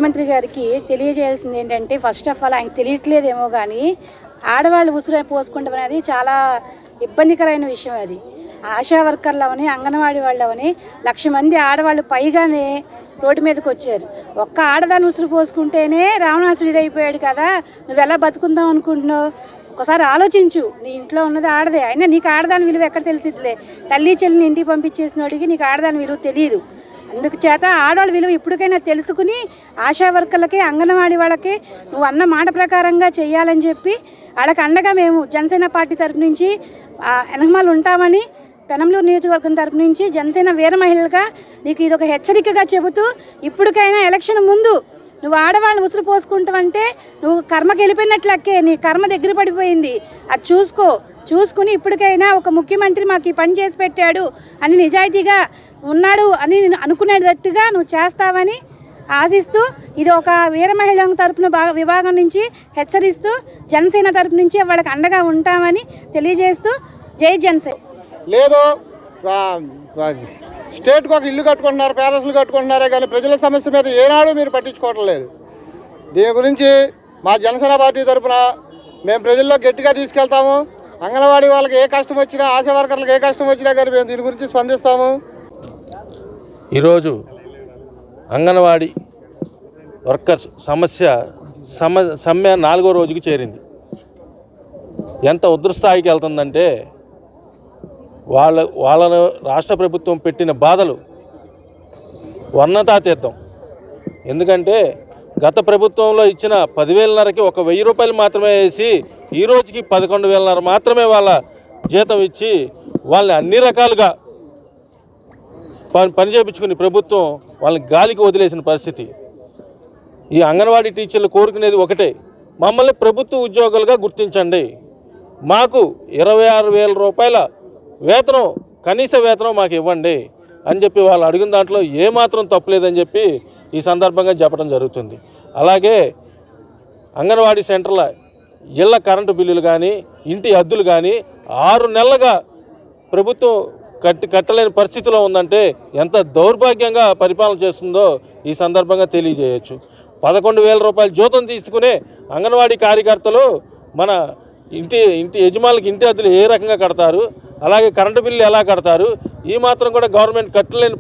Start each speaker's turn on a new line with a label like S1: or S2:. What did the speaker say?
S1: ముఖ్యమంత్రి గారికి తెలియజేయాల్సింది ఏంటంటే, ఫస్ట్ ఆఫ్ ఆల్ ఆయనకు తెలియట్లేదేమో కానీ ఆడవాళ్ళు ఉసురు పోసుకుంటాం అనేది చాలా ఇబ్బందికరమైన విషయం. అది ఆశా వర్కర్లు అవని, అంగన్వాడీ వాళ్ళు అవని 1,00,000 మంది ఆడవాళ్ళు పైగానే రోడ్డు మీదకి వచ్చారు. ఒక్క ఆడదాన్ని ఉసురు పోసుకుంటేనే రావణాసుడు ఇదైపోయాడు కదా, నువ్వు ఎలా బతుకుందాం అనుకుంటున్నావు? ఒకసారి ఆలోచించు. నీ ఇంట్లో ఉన్నది ఆడదే, అయినా నీకు ఆడదాని విలువ ఎక్కడ తెలిసిద్దిలే. తల్లి చెల్లిని ఇంటికి పంపించేసినోడికి నీకు ఆడదాని విలువ తెలియదు. అందుకు చేత ఆడవాళ్ళ విలువ ఇప్పటికైనా తెలుసుకుని ఆశా వర్కర్లకి, అంగన్వాడీ వాళ్ళకి నువ్వు అన్న మాట ప్రకారంగా చెయ్యాలని చెప్పి వాళ్ళకి అండగా మేము జనసేన పార్టీ తరపు నుంచి వెనకమాలు ఉంటామని, పెనంలూరు నియోజకవర్గం తరపు నుంచి జనసేన వీర మహిళలుగా నీకు ఇది ఒక హెచ్చరికగా చెబుతూ, ఇప్పటికైనా ఎలక్షన్ ముందు నువ్వు ఆడవాళ్ళని ఉసురు పోసుకుంటావంటే నువ్వు కర్మకి వెళ్ళిపోయినట్లకే, నీ కర్మ దగ్గర పడిపోయింది. అది చూసుకుని ఇప్పటికైనా ఒక ముఖ్యమంత్రి మాకు ఈ పని చేసి పెట్టాడు అని, నిజాయితీగా ఉన్నాడు అని అనుకునేటట్టుగా నువ్వు చేస్తావని ఆశిస్తూ, ఇది ఒక వీర మహిళ తరపున విభాగం నుంచి హెచ్చరిస్తూ, జనసేన తరపు నుంచి వాళ్ళకి అండగా ఉంటామని తెలియజేస్తూ, జై జనసేన.
S2: లేదు స్టేట్కి ఒక ఇల్లు కట్టుకుంటున్నారు, ప్యాలెస్లు కట్టుకుంటున్నారే కానీ ప్రజల సమస్య మీద ఏనాడు మీరు పట్టించుకోవటం లేదు. దీని గురించి మా జనసేన పార్టీ తరఫున మేము ప్రజల్లో గట్టిగా తీసుకెళ్తాము. అంగన్వాడీ వాళ్ళకి ఏ కష్టం వచ్చినా, ఆశా వర్కర్లకు ఏ కష్టం వచ్చినా కానీ మేము దీని గురించి స్పందిస్తాము.
S3: ఈరోజు అంగన్వాడీ వర్కర్స్ సమ్మె 4వ రోజుకి చేరింది. ఎంత ఉధృస్థాయికి వెళ్తుందంటే, వాళ్ళను రాష్ట్ర ప్రభుత్వం పెట్టిన బాధలు వర్ణతాతీర్థం. ఎందుకంటే గత ప్రభుత్వంలో ఇచ్చిన 10,500కి ఒక 1,000 రూపాయలు మాత్రమే వేసి, ఈ రోజుకి 11,500 మాత్రమే వాళ్ళ జీతం ఇచ్చి వాళ్ళని అన్ని రకాలుగా పని చేయించుకుని ప్రభుత్వం వాళ్ళని గాలికి వదిలేసిన పరిస్థితి. ఈ అంగన్వాడీ టీచర్లు కోరుకునేది ఒకటే, మమ్మల్ని ప్రభుత్వ ఉద్యోగులుగా గుర్తించండి, మాకు 26,000 రూపాయల వేతనం, కనీస వేతనం మాకు ఇవ్వండి అని చెప్పి వాళ్ళు అడిగిన దాంట్లో ఏమాత్రం తప్పులేదని చెప్పి ఈ సందర్భంగా చెప్పడం జరుగుతుంది. అలాగే అంగన్వాడీ సెంటర్ల ఇళ్ల కరెంటు బిల్లులు కానీ, ఇంటి అద్దులు కానీ 6 నెలలుగా ప్రభుత్వం కట్టలేని పరిస్థితిలో ఉందంటే ఎంత దౌర్భాగ్యంగా పరిపాలన చేస్తుందో ఈ సందర్భంగా తెలియజేయచ్చు. 11,000 రూపాయల జీతం తీసుకునే అంగన్వాడీ కార్యకర్తలు మన ఇంటి యజమానులకి ఇంటి అద్దెలు ఏ రకంగా కడతారు, అలాగే కరెంటు బిల్లు ఎలా కడతారు? ఈ మాత్రం కూడా గవర్నమెంట్ కట్టలేని